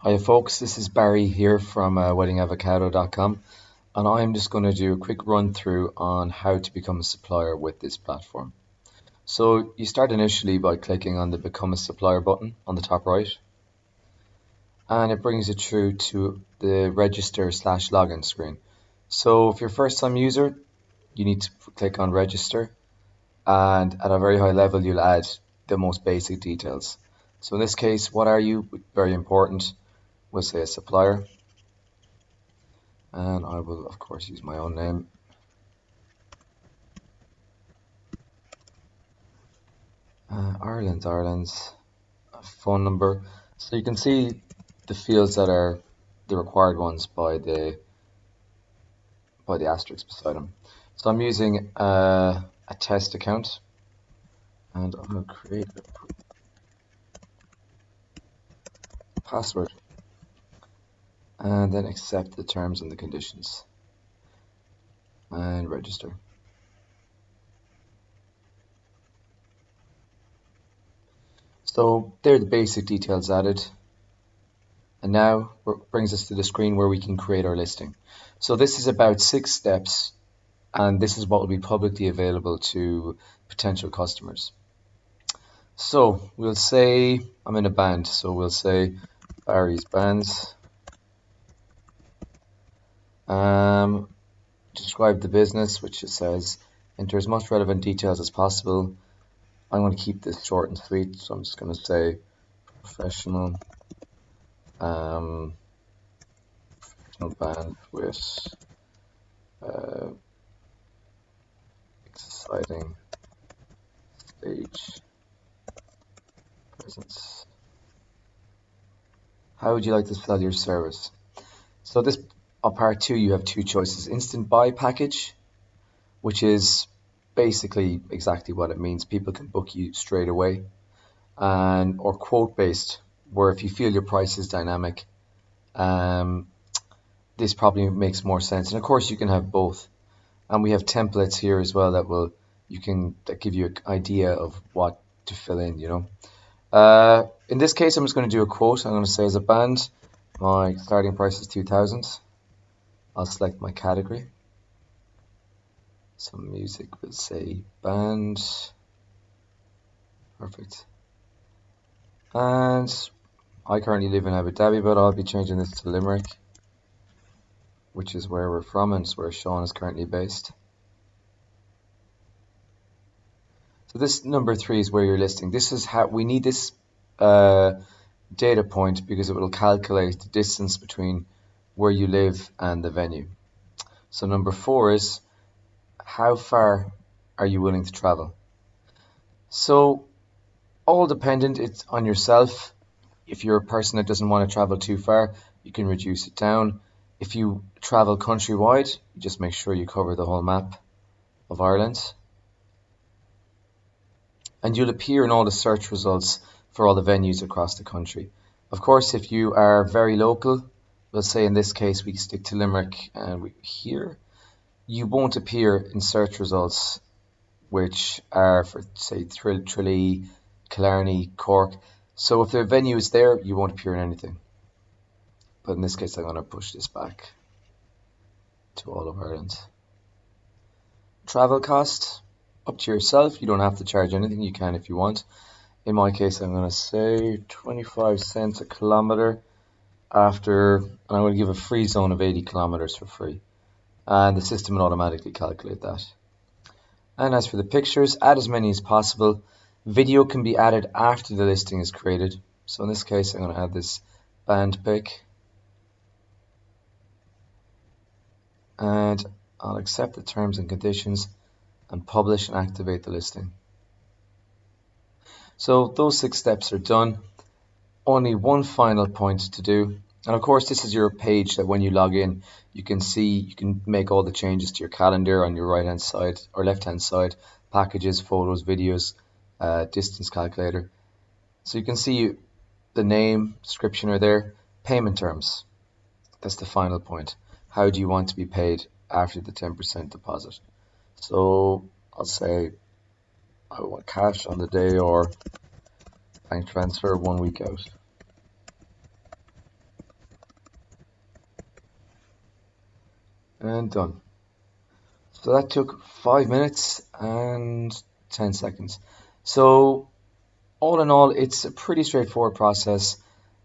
Hi folks, this is Barry here from weddingavocado.com, and I'm just going to do a quick run through on how to become a supplier with this platform. So you start initially by clicking on the Become a Supplier button on the top right, and it brings you through to the register/login screen. So if you're a first time user, you need to click on register, and at a very high level you'll add the most basic details. So in this case, what are you? Very important. We'll say a supplier, and I will of course use my own name. Ireland's phone number. So you can see the fields that are the required ones by the asterisk beside them. So I'm using a test account, and I'm going to create a password and then accept the terms and the conditions and register. So there are the basic details added. And now brings us to the screen where we can create our listing. So this is about 6 steps, and this is what will be publicly available to potential customers. So we'll say I'm in a band, so we'll say Barry's Bands. Describe the business, which it says enter as much relevant details as possible. I'm going to keep this short and sweet, so I'm just going to say professional band with exciting stage presence. How would you like to sell your service? So this on part 2 you have 2 choices: instant buy package, which is basically exactly what it means. People can book you straight away, and or quote based, where if you feel your price is dynamic, this probably makes more sense. And of course you can have both, and we have templates here as well that give you an idea of what to fill in, in this case I'm just going to do a quote. I'm going to say, as a band, my starting price is 2,000. I'll select my category. Some music will say band. Perfect. And I currently live in Abu Dhabi, but I'll be changing this to Limerick, which is where we're from and it's where Sean is currently based. So this number 3 is where you're listing. This is how we need this data point, because it will calculate the distance between where you live and the venue. So number 4 is, how far are you willing to travel? So all dependent, it's on yourself. If you're a person that doesn't want to travel too far, you can reduce it down. If you travel countrywide, you just make sure you cover the whole map of Ireland. And you'll appear in all the search results for all the venues across the country. Of course, if you are very local, let's say in this case we stick to Limerick and here, you won't appear in search results which are for, say, Tralee, Killarney, Cork. So if the venue is there, you won't appear in anything. But in this case I'm going to push this back to all of Ireland. Travel cost, up to yourself. You don't have to charge anything. You can if you want. In my case, I'm going to say 25 cents a kilometer and I'm going to give a free zone of 80 kilometers for free. And the system will automatically calculate that. And as for the pictures, add as many as possible. Video can be added after the listing is created. So in this case, I'm going to add this band pic. And I'll accept the terms and conditions and publish and activate the listing. So those 6 steps are done. Only one final point to do. And of course, this is your page that when you log in, you can see, you can make all the changes to your calendar on your right hand side or left hand side, packages, photos, videos, distance calculator. So you can see the name, description are there. Payment terms. That's the final point. How do you want to be paid after the 10% deposit? So I'll say I want cash on the day or bank transfer 1 week out. and done. So that took 5 minutes and 10 seconds. So all in all, it's a pretty straightforward process.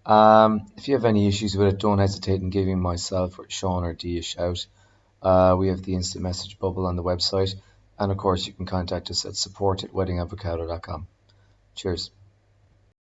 If you have any issues with it, don't hesitate in giving myself or Sean or Dee a shout. We have the instant message bubble on the website. And of course, you can contact us at support@weddingavocado.com. Cheers.